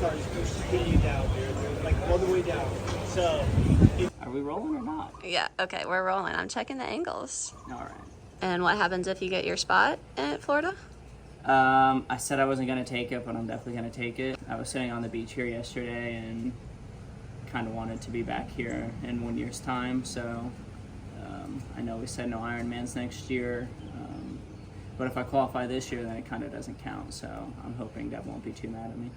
start is spinning you down, dude. Like all the way down. So. Are we rolling or not? Yeah, okay, we're rolling. I'm checking the angles. All right. And what happens if you get your spot at Florida? I said I wasn't going to take it, but I'm definitely going to take it. I was sitting on the beach here yesterday and kind of wanted to be back here in 1 year's time. So I know we said no Ironmans next year, but if I qualify this year, then it kind of doesn't count. So I'm hoping Deb won't be too mad at me.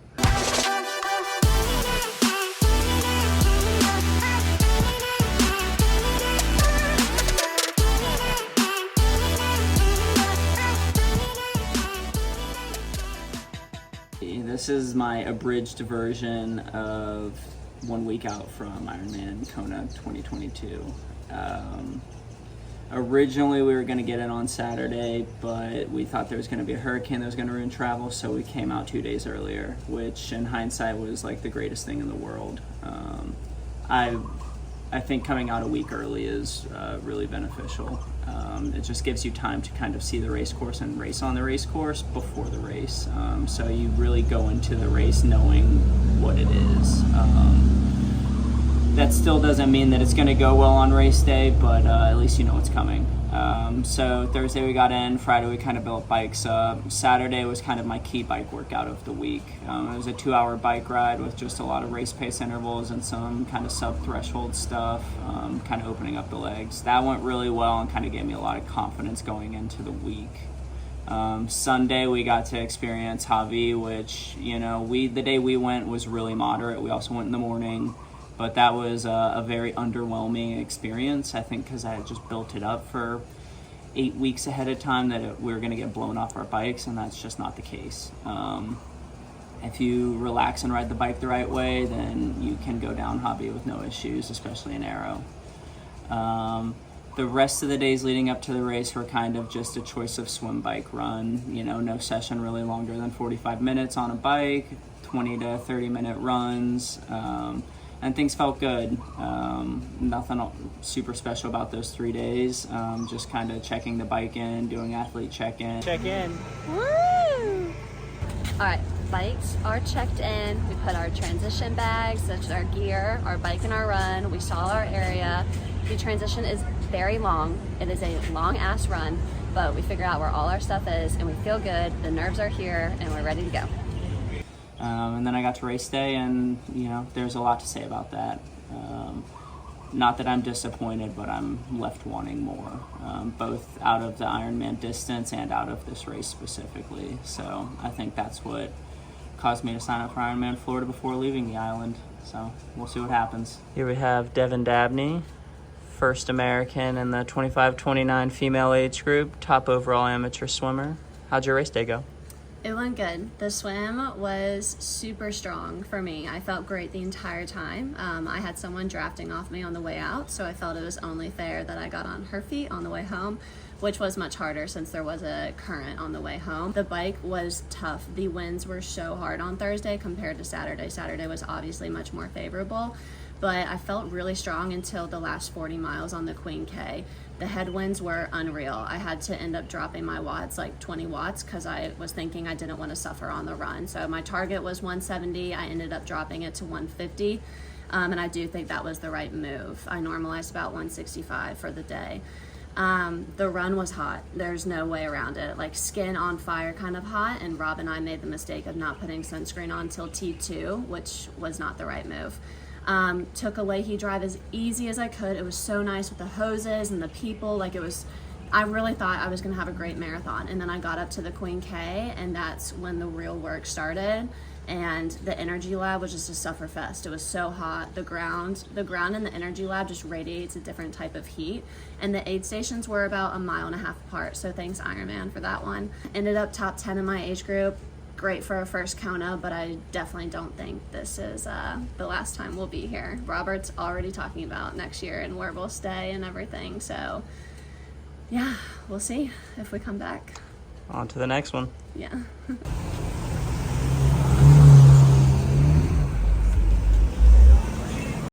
This is my abridged version of 1 week out from Ironman Kona 2022. Originally we were going to get it on Saturday, but we thought there was going to be a hurricane that was going to ruin travel, so we came out 2 days earlier, which in hindsight was like the greatest thing in the world. I think coming out a week early is really beneficial. It just gives you time to kind of see the race course and race on the race course before the race. So you really go into the race knowing what it is. That still doesn't mean that it's going to go well on race day, but at least you know what's coming. So Thursday we got in, Friday we kind of built bikes up. Saturday was kind of my key bike workout of the week. It was a 2-hour bike ride with just a lot of race pace intervals and some kind of sub-threshold stuff, kind of opening up the legs. That went really well and kind of gave me a lot of confidence going into the week. Sunday we got to experience Javi, which, you know, the day we went was really moderate. We also went in the morning. But that was a very underwhelming experience, I think, because I had just built it up for 8 weeks ahead of time that we were going to get blown off our bikes, and that's just not the case. If you relax and ride the bike the right way, then you can go down Hobby with no issues, especially in aero. The rest of the days leading up to the race were kind of just a choice of swim, bike, run. You know, no session really longer than 45 minutes on a bike, 20 to 30-minute runs. And things felt good. Nothing super special about those 3 days. Just kind of checking the bike in, doing athlete check-in. Check-in. Woo! All right, bikes are checked in. We put our transition bags, such as our gear, our bike and our run. We saw our area. The transition is very long. It is a long-ass run, but we figure out where all our stuff is, and we feel good. The nerves are here, and we're ready to go. And then I got to race day, and you know, there's a lot to say about that. Not that I'm disappointed, but I'm left wanting more, both out of the Ironman distance and out of this race specifically. So I think that's what caused me to sign up for Ironman Florida before leaving the island. So we'll see what happens. Here we have Devon Dabney, first American in the 25-29 female age group, top overall amateur swimmer. How'd your race day go? It went good. The swim was super strong for me. I felt great the entire time. I had someone drafting off me on the way out, so I felt it was only fair that I got on her feet on the way home, which was much harder since there was a current on the way home. The bike was tough. The winds were so hard on Thursday compared to Saturday. Saturday was obviously much more favorable, but I felt really strong until the last 40 miles on the Queen K. The headwinds were unreal. I had to end up dropping my watts, like 20 watts, because I was thinking I didn't want to suffer on the run. So my target was 170. I ended up dropping it to 150. And I do think that was the right move. I normalized about 165 for the day. The run was hot. There's no way around it. Like skin on fire kind of hot. And Rob and I made the mistake of not putting sunscreen on till T2, which was not the right move. Took a Leahy drive as easy as I could. It was so nice with the hoses and the people. Like I really thought I was gonna have a great marathon. And then I got up to the Queen K, and that's when the real work started. And the energy lab was just a sufferfest. It was so hot. The ground in the energy lab just radiates a different type of heat. And the aid stations were about 1.5 miles apart. So thanks Ironman for that one. Ended up top 10 in my age group. Great for a first Kona, but I definitely don't think this is the last time we'll be here. Robert's already talking about next year and where we'll stay and everything. So yeah, we'll see if we come back. On to the next one. Yeah.